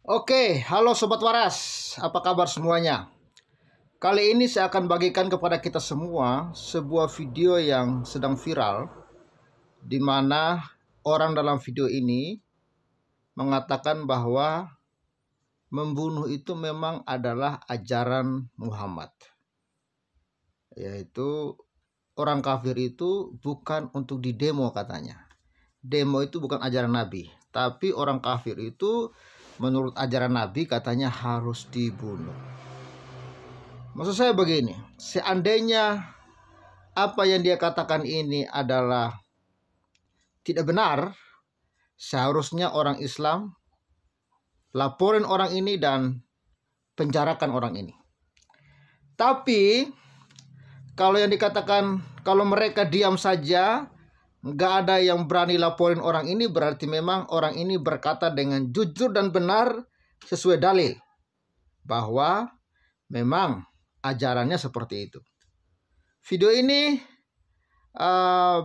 Oke, halo Sobat Waras, apa kabar semuanya? Kali ini saya akan bagikan kepada kita semua sebuah video yang sedang viral, di mana orang dalam video ini mengatakan bahwa membunuh itu memang adalah ajaran Muhammad. Yaitu orang kafir itu bukan untuk didemo katanya. Demo itu bukan ajaran Nabi, tapi orang kafir itu menurut ajaran Nabi katanya harus dibunuh. Maksud saya begini, seandainya apa yang dia katakan ini adalah tidak benar, seharusnya orang Islam laporin orang ini dan penjarakan orang ini. Tapi kalau yang dikatakan, kalau mereka diam saja, nggak ada yang berani laporin orang ini, berarti memang orang ini berkata dengan jujur dan benar sesuai dalil bahwa memang ajarannya seperti itu. Video ini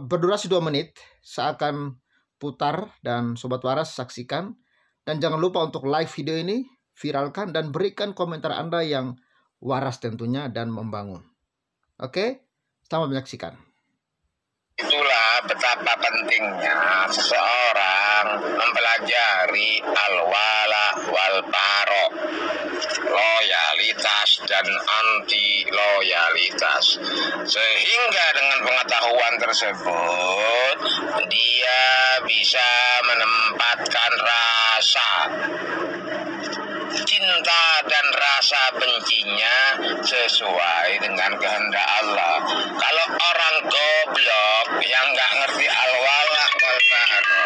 berdurasi 2 menit. Saya akan putar dan Sobat Waras saksikan. Dan jangan lupa untuk like video ini, viralkan dan berikan komentar Anda yang waras tentunya dan membangun. Oke, selamat menyaksikan. Itulah betapa pentingnya seseorang mempelajari al-wala wal bara, loyalitas dan anti loyalitas, sehingga dengan pengetahuan tersebut dia bisa menempatkan rasa cinta dan rasa bencinya sesuai dengan kehendak Allah. Kalau orang goblok yang nggak ngerti al-wala wal bara,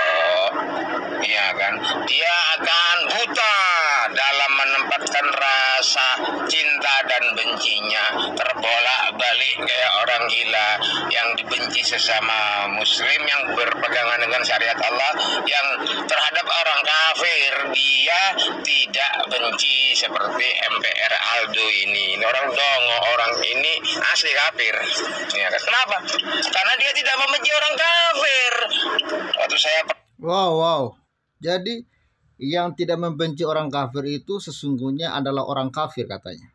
ya kan, dia akan buta dalam menempatkan rasa cinta dan bencinya, terbolak-balik kayak orang gila yang dibenci sesama muslim yang berpegangan dengan syariat Allah, yang terhadap orang kafir dia tidak benci seperti MPR Aldo ini. Ini orang dongo, orang ini asli kafir. Ya kan? Kenapa? Karena dia tidak membenci orang kafir. Waktu saya Wow. Jadi yang tidak membenci orang kafir itu sesungguhnya adalah orang kafir katanya.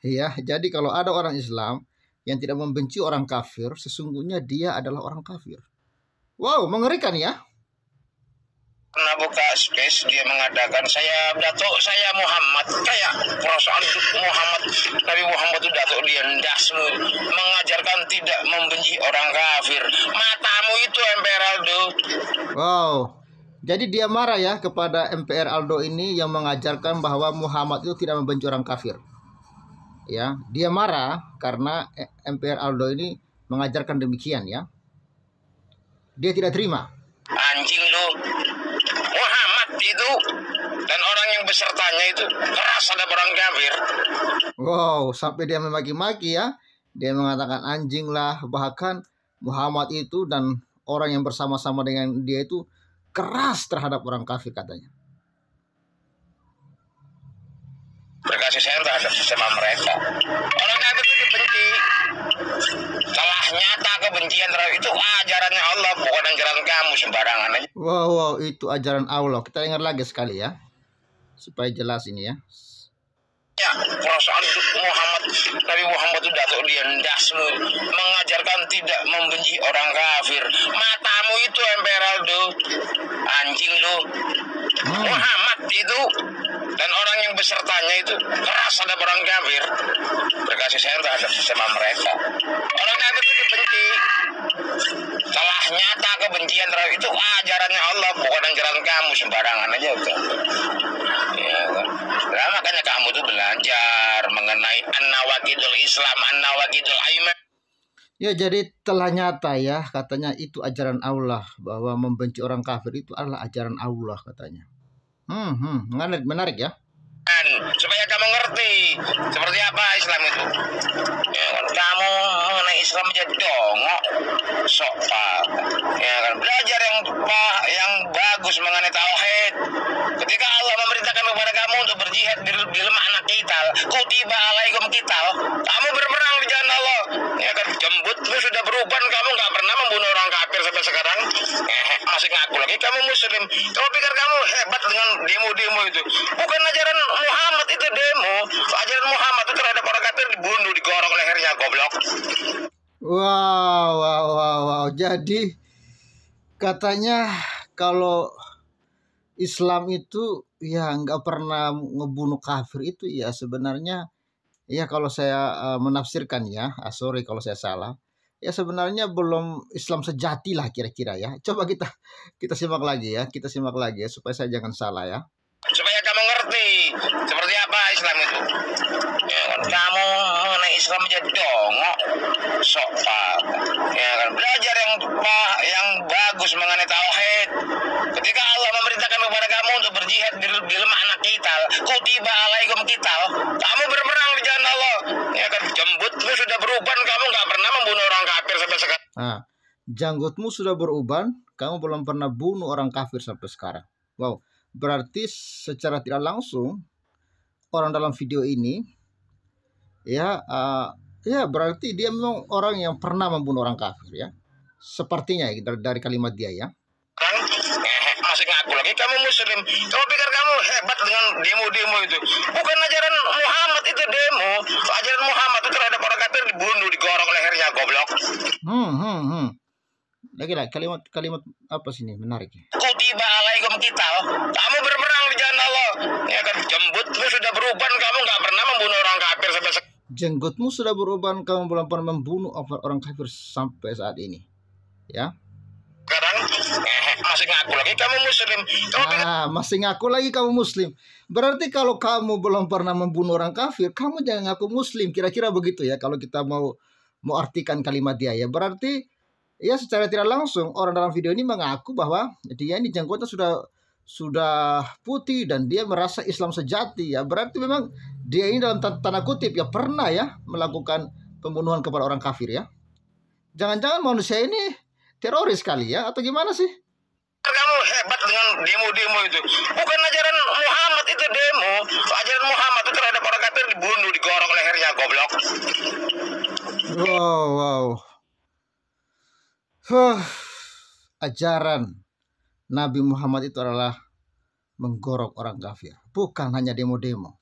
Iya, jadi kalau ada orang Islam yang tidak membenci orang kafir, sesungguhnya dia adalah orang kafir. Wow, mengerikan ya. pernah buka space, dia mengatakan saya Datuk, saya Muhammad, kayak perasaan Muhammad, Nabi Muhammad itu Datuk dia ndasmu, mengajarkan tidak membenci orang kafir. Matamu itu MPR Aldo. Wow. Jadi dia marah ya kepada MPR Aldo ini yang mengajarkan bahwa Muhammad itu tidak membenci orang kafir. Ya, dia marah karena MPR Aldo ini mengajarkan demikian ya. Dia tidak terima. Anjing lu. Muhammad itu dan orang yang besertanya itu keras ada orang kafir. Wow, sampai dia memaki-maki ya. Dia mengatakan anjing lah, bahkan Muhammad itu dan orang yang bersama-sama dengan dia itu keras terhadap orang kafir katanya. Berkasih sayang terhadap sesama mereka. Orang kafir itu dibenci. Telah nyata kebencian terhadap itu ajarannya Allah, bukan ajaran kamu sembarangan aja. Wow, itu ajaran Allah. Kita dengar lagi sekali ya, supaya jelas ini ya. Ya, perasaan Muhammad, Nabi Muhammad itu Datuk dia ndasmu, mengajarkan tidak membenci orang kafir. Matamu itu MPR Aldo. Anjing lu. Muhammad itu dan orang yang besertanya itu keras ada orang kafir. Berkasih sayang terhadap sesama mereka. Orang kafir itu dibenci. Telah nyata kebencian terhadap itu ajarannya Allah, bukan ajaran kamu sembarangan aja udah. Ya kan? Nah, makanya kamu tuh belajar mengenai an-nawaqidul Islam, an-nawaqidul iman. Ya, jadi telah nyata ya, katanya itu ajaran Allah, bahwa membenci orang kafir itu adalah ajaran Allah katanya. Menarik ya. Supaya kamu ngerti seperti apa Islam itu. Ya kan? Kamu mengenai Islam jadi dongok, sok ya kan? Belajar yang bagus mengenai tauhid. Ketika Allah memerintahkan kepada kamu untuk berjihad bil makna qital, kutiba alaikum qital, kamu berperang di jalan Allah. Ya kan? Jembutmu sudah berubah, kamu nggak pernah membunuh orang kafir sampai sekarang. Masih ngaku lagi kamu muslim. Kamu pikir kamu kamu hebat dengan demo-demo itu. Bukan ajaran Muhammad itu demo. Ajaran Muhammad itu terhadap orang kafir dibunuh, digorok lehernya, goblok. Wow, wow, wow, wow. Jadi katanya kalau Islam itu ya nggak pernah ngebunuh kafir itu ya sebenarnya ya kalau saya menafsirkan ya, sorry kalau saya salah. Ya sebenarnya belum Islam sejati lah kira-kira ya. Coba kita simak lagi ya, supaya saya jangan salah ya. Supaya kamu ngerti seperti apa Islam itu. Ya kan, kamu mengenai Islam jadi dongok, sok paham. Ya kan, belajar yang bagus mengenai tauhid. Ketika Allah memerintahkan kepada kamu untuk berjihad di lemah anak kita, kutiba alaikum qital, kamu berperang di jalan Allah. Ya kan, jembutmu sudah beruban, kamu nggak pernah membunuh orang kafir sampai sekarang. Nah, janggutmu sudah beruban, kamu belum pernah bunuh orang kafir sampai sekarang. Wow, berarti secara tidak langsung orang dalam video ini ya berarti dia memang orang yang pernah membunuh orang kafir ya. Sepertinya ya, dari kalimat dia ya. Kan masih ngaku lagi kamu muslim. Kamu pikir kamu hebat dengan demo-demo itu. Bukan ajaran Muhammad itu demo. Ajaran Muhammad itu terhadap orang kafir dibunuh, digorok lehernya, goblok. Lagi kalimat apa sini menarik ya? Kutiba alaikum qital, kamu berperang di jalan Allah. Ya kan, jembutmu sudah beruban, kamu nggak pernah membunuh orang kafir sampai sekarang. Jenggotmu sudah beruban, kamu belum pernah membunuh orang kafir sampai saat ini. Ya. Sekarang masih ngaku lagi kamu muslim. Masih ngaku lagi kamu muslim. Berarti kalau kamu belum pernah membunuh orang kafir, kamu jangan ngaku muslim. Kira-kira begitu ya kalau kita mau artikan kalimat dia ya. Berarti ya secara tidak langsung orang dalam video ini mengaku bahwa dia ini jenggotnya sudah putih dan dia merasa Islam sejati ya. Berarti memang dia ini dalam tanda kutip ya pernah ya melakukan pembunuhan kepada orang kafir ya. Jangan-jangan manusia ini teroris kali ya atau gimana sih? Kamu hebat dengan demo-demo itu. Bukan ajaran Muhammad itu demo. Ajaran Muhammad itu terhadap orang kafir dibunuh, digorok lehernya, goblok. Wow. Ajaran Nabi Muhammad itu adalah menggorok orang kafir. Bukan hanya demo-demo.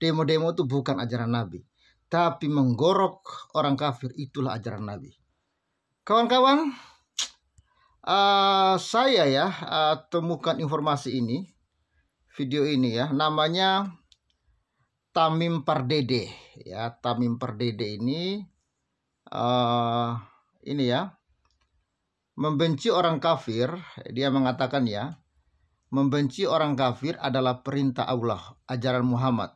Demo-demo itu bukan ajaran Nabi. Tapi menggorok orang kafir itulah ajaran Nabi. Kawan-kawan, saya ya temukan informasi ini, video ini ya, namanya Tamim Pardede ya. Tamim Pardede ini ya membenci orang kafir. Dia mengatakan ya, membenci orang kafir adalah perintah Allah, ajaran Muhammad,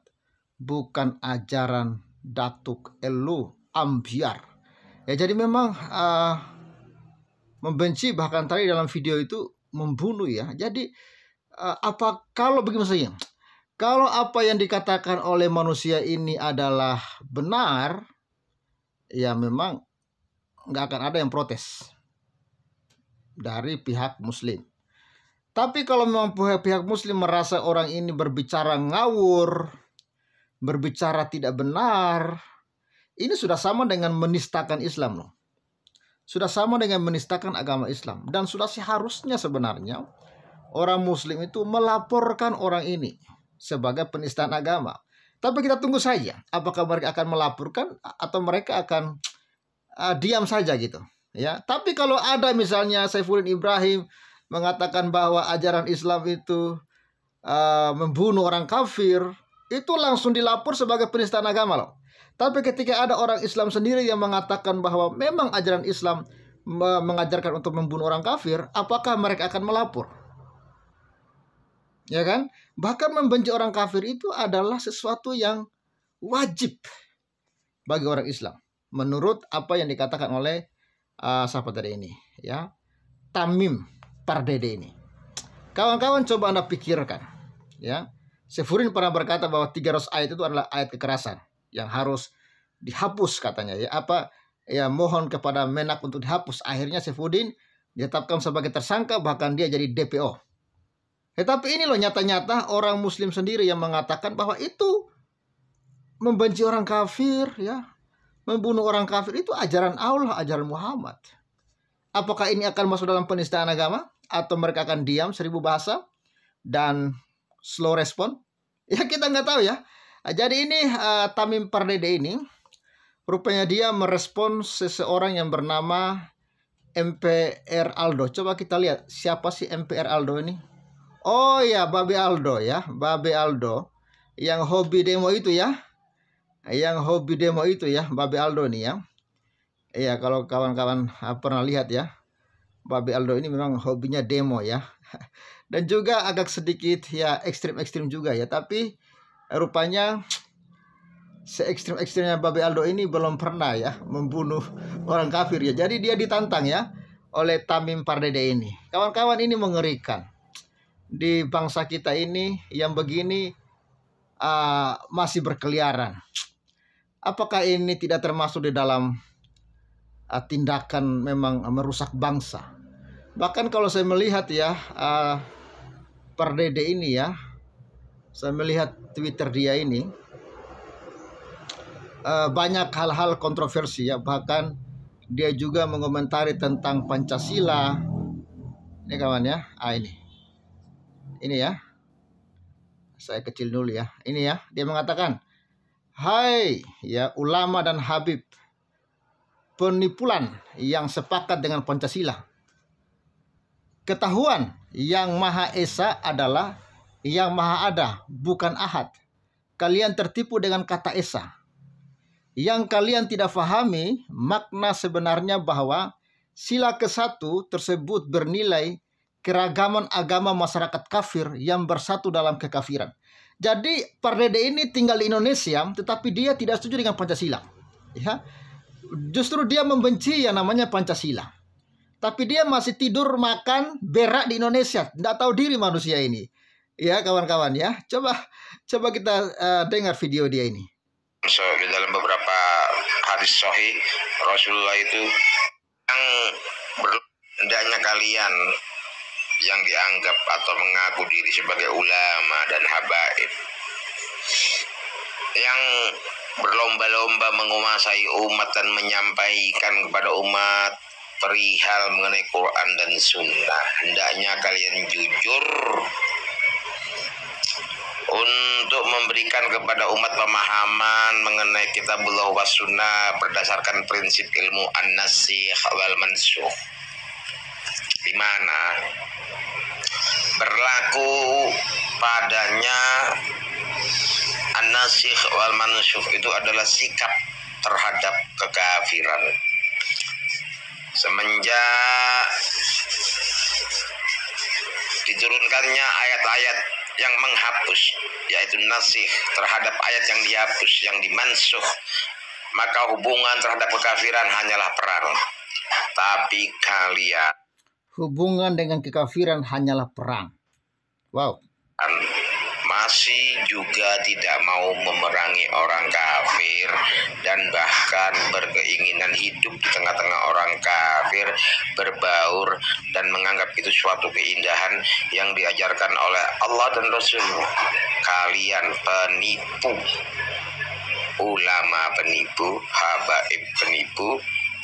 bukan ajaran Datuk Elu Ambiar. Ya jadi memang membenci, bahkan tadi dalam video itu membunuh ya. Jadi apa kalau begini saja? Kalau apa yang dikatakan oleh manusia ini adalah benar, ya memang nggak akan ada yang protes dari pihak Muslim. Tapi kalau memang pihak Muslim merasa orang ini berbicara ngawur, berbicara tidak benar, ini sudah sama dengan menistakan Islam loh. Sudah sama dengan menistakan agama Islam. Dan sudah seharusnya sebenarnya orang Muslim itu melaporkan orang ini sebagai penistaan agama. Tapi kita tunggu saja apakah mereka akan melaporkan atau mereka akan diam saja gitu ya. Tapi kalau ada misalnya Saifuddin Ibrahim mengatakan bahwa ajaran Islam itu membunuh orang kafir, itu langsung dilapor sebagai penistaan agama loh. Tapi ketika ada orang Islam sendiri yang mengatakan bahwa memang ajaran Islam mengajarkan untuk membunuh orang kafir, apakah mereka akan melapor? Ya kan? Bahkan membenci orang kafir itu adalah sesuatu yang wajib bagi orang Islam, menurut apa yang dikatakan oleh siapa tadi ini ya, Tamim Pardede ini. Kawan-kawan coba Anda pikirkan ya. Saifuddin pernah berkata bahwa 300 ayat itu adalah ayat kekerasan yang harus dihapus katanya ya. Mohon kepada Menak untuk dihapus. Akhirnya Saifuddin ditetapkan sebagai tersangka, bahkan dia jadi DPO. Tetapi ini loh nyata-nyata orang Muslim sendiri yang mengatakan bahwa itu membenci orang kafir ya, membunuh orang kafir itu ajaran Allah, ajaran Muhammad. Apakah ini akan masuk dalam penistaan agama atau mereka akan diam 1000 bahasa? dan slow respon? Ya kita nggak tahu ya. Jadi ini Tamim Pardede ini rupanya dia merespon seseorang yang bernama MPR Aldo. Coba kita lihat siapa sih MPR Aldo ini. Oh ya, Babe Aldo ya, Babe Aldo yang hobi demo itu ya. Yang hobi demo itu ya, Babe Aldo nih ya. Iya, kalau kawan-kawan pernah lihat ya, Babe Aldo ini memang hobinya demo ya. Dan juga agak sedikit ya ekstrim-ekstrim juga ya. Tapi rupanya se-ekstrim-ekstrimnya Babe Aldo ini belum pernah ya membunuh orang kafir ya. Jadi dia ditantang ya oleh Tamim Pardede ini. Kawan-kawan, ini mengerikan. Di bangsa kita ini yang begini masih berkeliaran. Apakah ini tidak termasuk di dalam tindakan memang merusak bangsa? Bahkan kalau saya melihat ya Pardede ini ya, saya melihat Twitter dia ini, banyak hal-hal kontroversi ya. Bahkan dia juga mengomentari tentang Pancasila. Ini kawan ya, ini ya, saya kecil dulu ya. Ini ya, dia mengatakan, hai ya ulama dan Habib, penipuan yang sepakat dengan Pancasila. Ketahuan yang Maha Esa adalah yang Maha Ada, bukan Ahad. Kalian tertipu dengan kata Esa. Yang kalian tidak fahami makna sebenarnya bahwa sila ke-1 tersebut bernilai keragaman agama masyarakat kafir yang bersatu dalam kekafiran. Jadi Pardede ini tinggal di Indonesia, tetapi dia tidak setuju dengan Pancasila. Ya, justru dia membenci yang namanya Pancasila. Tapi dia masih tidur makan berak di Indonesia, tidak tahu diri manusia ini. Ya kawan-kawan ya, coba kita dengar video dia ini. So, di dalam beberapa hadis sahih Rasulullah itu yang hendaknya kalian yang dianggap atau mengaku diri sebagai ulama dan habaib yang berlomba-lomba menguasai umat dan menyampaikan kepada umat perihal mengenai Quran dan Sunnah, hendaknya kalian jujur untuk memberikan kepada umat pemahaman mengenai kitabullah wa sunnah berdasarkan prinsip ilmu an-nasikh wal mansukh, di mana berlaku padanya an-nasikh wal mansukh itu adalah sikap terhadap kekafiran. Semenjak diturunkannya ayat-ayat yang menghapus, yaitu nasikh terhadap ayat yang dihapus, yang dimansuh, maka hubungan terhadap kekafiran hanyalah perang. Tapi kalian, hubungan dengan kekafiran hanyalah perang. Wow. Masih juga tidak mau memerangi orang kafir dan bahkan berkeinginan hidup di tengah-tengah orang kafir, berbaur dan menganggap itu suatu keindahan yang diajarkan oleh Allah dan Rasulnya. Kalian penipu, ulama penipu, habaib penipu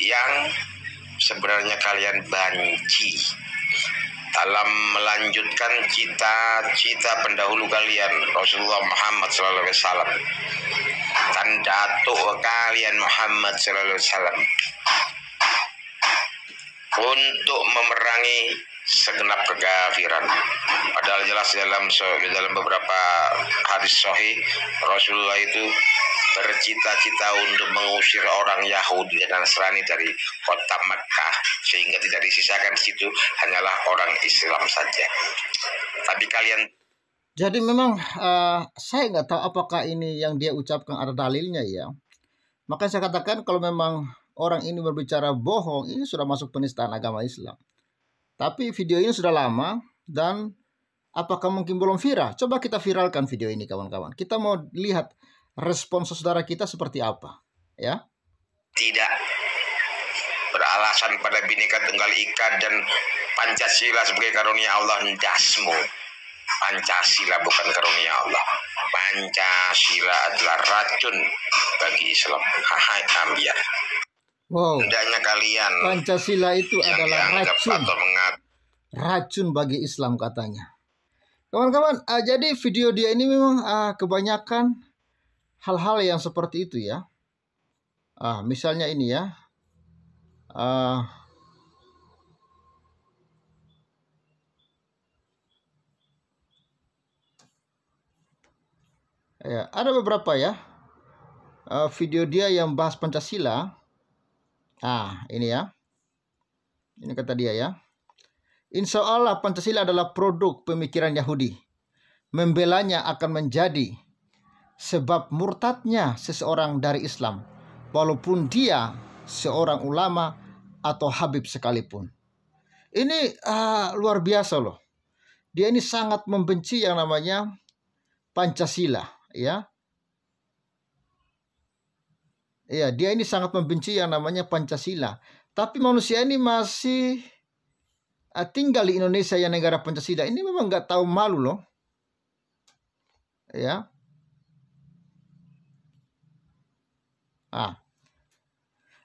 yang sebenarnya kalian banci dalam melanjutkan cita-cita pendahulu kalian, Rasulullah Muhammad SAW dan datuk kalian Muhammad SAW, untuk memerangi segenap kekafiran. Padahal jelas dalam beberapa hadis sahih Rasulullah itu bercita-cita untuk mengusir orang Yahudi dan Nasrani dari kota Makkah, sehingga tidak disisakan di situ hanyalah orang Islam saja. Tapi kalian, jadi memang saya nggak tahu apakah ini yang dia ucapkan ada dalilnya ya. Maka saya katakan kalau memang orang ini berbicara bohong, ini sudah masuk penistaan agama Islam. Tapi video ini sudah lama dan apakah mungkin belum viral? Coba kita viralkan video ini kawan-kawan. Kita mau lihat respon saudara kita seperti apa, ya? Tidak beralasan pada Bhinneka Tunggal Ika dan Pancasila sebagai karunia Allah, dasmu. Pancasila bukan karunia Allah. Pancasila adalah racun bagi Islam. Hai ambiar. Wow. Hendaknya kalian Pancasila itu adalah racun. Atau Racun bagi Islam katanya. Kawan-kawan, jadi video dia ini memang kebanyakan hal-hal yang seperti itu ya. Misalnya ini ya. Ya, ada beberapa ya video dia yang bahas Pancasila. Ini ya. Ini kata dia ya. Insya Allah Pancasila adalah produk pemikiran Yahudi. Membelanya akan menjadi sebab murtadnya seseorang dari Islam, walaupun dia seorang ulama atau habib sekalipun. Ini luar biasa loh. Dia ini sangat membenci yang namanya Pancasila, ya. Ya, dia ini sangat membenci yang namanya Pancasila. Tapi manusia ini masih tinggal di Indonesia yang negara Pancasila. Ini memang nggak tahu malu loh. Ya.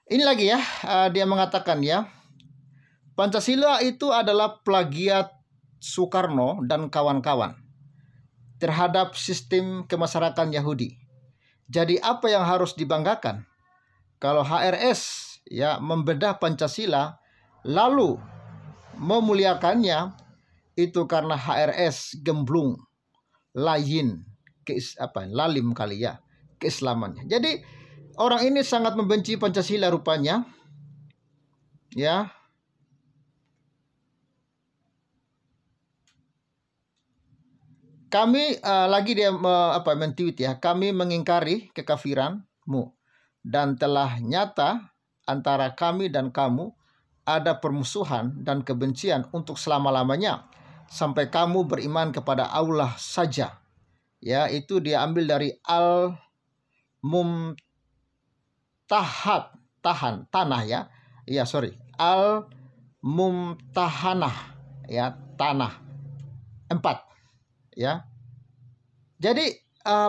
Ini lagi ya, dia mengatakan ya, Pancasila itu adalah plagiat Soekarno dan kawan-kawan terhadap sistem kemasyarakatan Yahudi. Jadi apa yang harus dibanggakan? Kalau HRS ya membedah Pancasila lalu memuliakannya, itu karena HRS gemblung, lain, lalim kali ya, keislamannya. Jadi orang ini sangat membenci Pancasila rupanya. Ya. Kami lagi dia men-tweet ya, kami mengingkari kekafiranmu dan telah nyata antara kami dan kamu ada permusuhan dan kebencian untuk selama-lamanya sampai kamu beriman kepada Allah saja. Ya, itu dia ambil dari Al-Mumtahanah ya. Ya, sorry. Al-Mumtahanah ya, tanah 4 ya. Jadi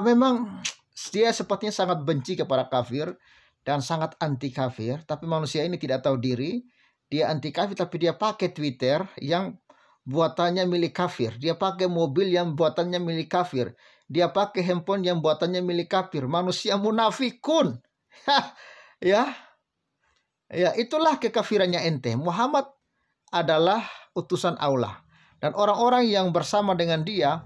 memang dia sepertinya sangat benci kepada kafir dan sangat anti kafir, tapi manusia ini tidak tahu diri. Dia anti kafir tapi dia pakai Twitter yang buatannya milik kafir. Dia pakai mobil yang buatannya milik kafir. Dia pakai handphone yang buatannya milik kafir. Manusia munafikun. Ya. Ya, itulah kekafirannya ente. Muhammad adalah utusan Allah. Dan orang-orang yang bersama dengan dia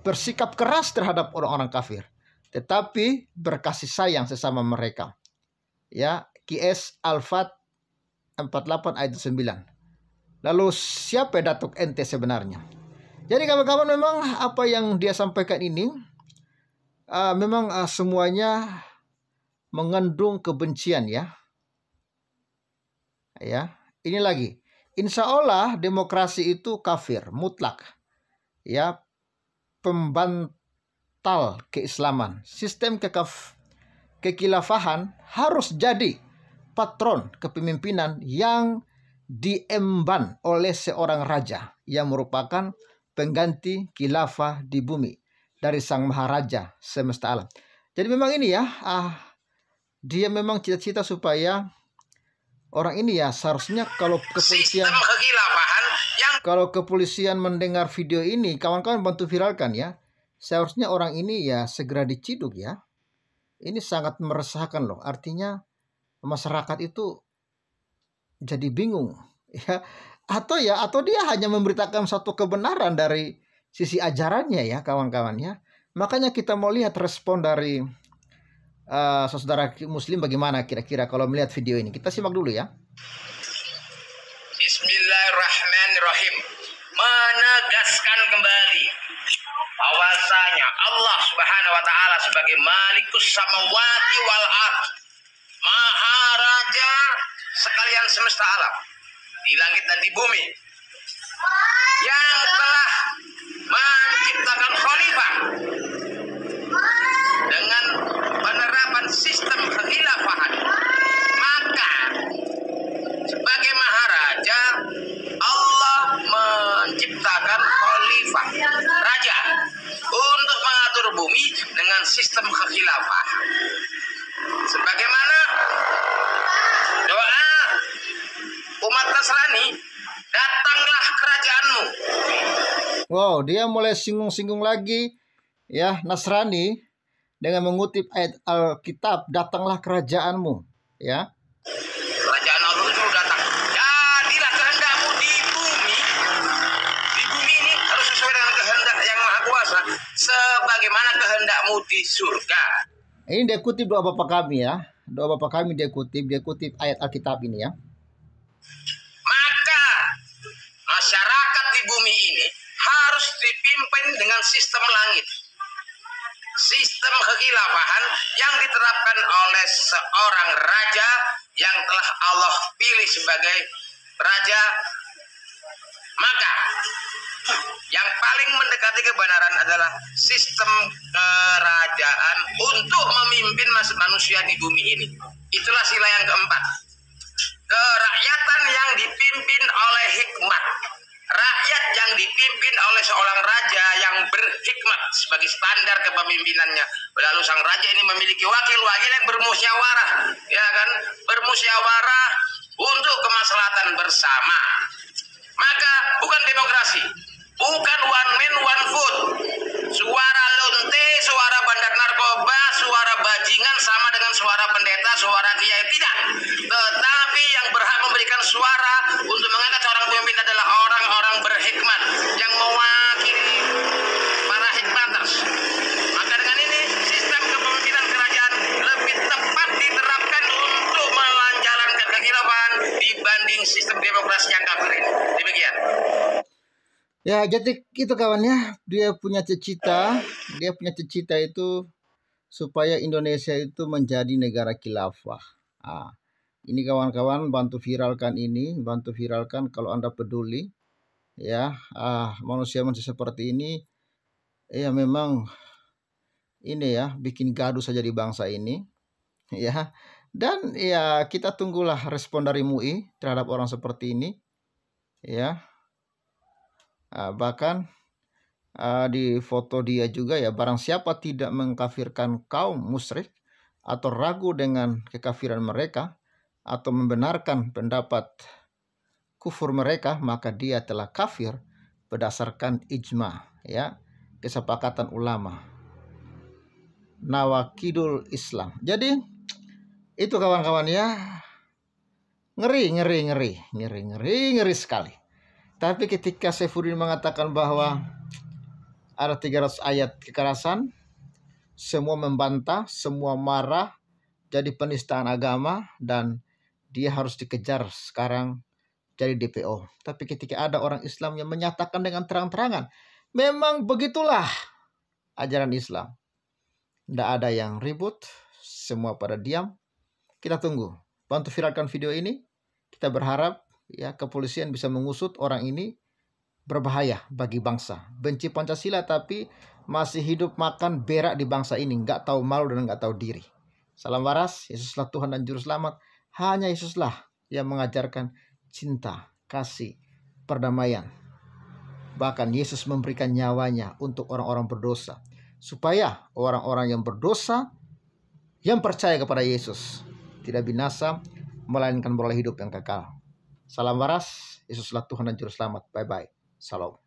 bersikap keras terhadap orang-orang kafir, tetapi berkasih sayang sesama mereka. Ya, QS Al-Fat 48 ayat 9. Lalu siapa Datuk ente sebenarnya? Jadi kawan-kawan, memang apa yang dia sampaikan ini memang semuanya mengandung kebencian ya. Ya, ini lagi. Insya Allah demokrasi itu kafir mutlak. Ya, pembantal keislaman. Sistem kekilafahan harus jadi patron kepemimpinan yang diemban oleh seorang raja yang merupakan pengganti khilafah di bumi dari sang maharaja semesta alam. Jadi memang ini ya, dia memang cita-cita supaya orang ini ya seharusnya kalau kepolisian mendengar video ini, kawan-kawan bantu viralkan ya. Seharusnya orang ini ya segera diciduk ya. Ini sangat meresahkan loh. Artinya masyarakat itu jadi bingung ya. Atau dia hanya memberitakan satu kebenaran dari sisi ajarannya ya kawan-kawan ya. Makanya kita mau lihat respon dari saudara muslim bagaimana kira-kira kalau melihat video ini. Kita simak dulu ya. Bismillahirrahmanirrahim. Menegaskan kembali bahwasanya Allah Subhanahu wa taala sebagai Malikus Samawati wal Ardh, Maharaja sekalian semesta alam di langit dan di bumi, yang telah menciptakan khalifah dengan penerapan sistem kekhilafahan. Maka sebagai maharaja, Allah menciptakan khalifah, raja, untuk mengatur bumi dengan sistem kekhilafah. Sebagaimana doa umat Nasrani, datanglah kerajaanmu. Wow, dia mulai singgung-singgung lagi ya, Nasrani dengan mengutip ayat Alkitab, datanglah kerajaanmu, ya. Kerajaan Allah itu datang. Jadilah kehendakmu di bumi. Di bumi ini harus sesuai dengan kehendak yang Maha Kuasa, sebagaimana kehendakmu di surga. Ini dia kutip doa Bapa kami ya. Doa Bapa kami dia kutip ayat Alkitab ini ya. Maka masyarakat di bumi ini harus dipimpin dengan sistem langit. Sistem kekhilafahan yang diterapkan oleh seorang raja yang telah Allah pilih sebagai raja. Maka yang paling mendekati kebenaran adalah sistem kerajaan untuk memimpin manusia di bumi ini. Itulah sila yang keempat. Kerakyatan yang dipimpin oleh hikmat. Rakyat yang dipimpin oleh seorang raja yang berhikmat sebagai standar kepemimpinannya. Lalu sang raja ini memiliki wakil-wakil yang bermusyawarah, ya kan? Bermusyawarah untuk kemaslahatan bersama. Maka bukan demokrasi, bukan one man one vote. Suara lonte, suara bandar narkoba, suara bajingan sama dengan suara pendeta, suara kiai, tidak. Tetapi yang berhak memberikan suara untuk mengangkat seorang pemimpin adalah orang-orang berhikmat yang mewakili para hikmaters. Maka dengan ini sistem kepemimpinan kerajaan lebih tepat diterapkan untuk menjalankan kehidupan dibanding sistem demokrasi yang kafir ini. Demikian. Ya, jadi itu kawannya, dia punya cita itu supaya Indonesia itu menjadi negara khilafah. Ini kawan-kawan, bantu viralkan kalau Anda peduli. Ya, manusia-manusia seperti ini, ya memang ini ya bikin gaduh saja di bangsa ini. Ya, dan ya kita tunggulah respon dari MUI terhadap orang seperti ini. Ya. Bahkan di foto dia juga ya, barang siapa tidak mengkafirkan kaum musyrik atau ragu dengan kekafiran mereka atau membenarkan pendapat kufur mereka, maka dia telah kafir berdasarkan ijma, ya, kesepakatan ulama nawakidul Islam. Jadi itu kawan-kawan ya, ngeri sekali. Tapi ketika Saifuddin mengatakan bahwa ada 300 ayat kekerasan, semua membantah, semua marah, jadi penistaan agama, dan dia harus dikejar sekarang jadi DPO. Tapi ketika ada orang Islam yang menyatakan dengan terang-terangan, memang begitulah ajaran Islam. Tidak ada yang ribut, semua pada diam. Kita tunggu. Bantu viralkan video ini. Kita berharap ya kepolisian bisa mengusut orang ini, berbahaya bagi bangsa. Benci Pancasila tapi masih hidup makan berak di bangsa ini, nggak tahu malu dan nggak tahu diri. Salam waras, Yesuslah Tuhan dan Juru Selamat. Hanya Yesuslah yang mengajarkan cinta, kasih, perdamaian. Bahkan Yesus memberikan nyawanya untuk orang-orang berdosa, supaya orang-orang yang berdosa yang percaya kepada Yesus tidak binasa, melainkan beroleh hidup yang kekal. Salam waras, Yesuslah Tuhan dan Juru Selamat. Bye-bye. Salam.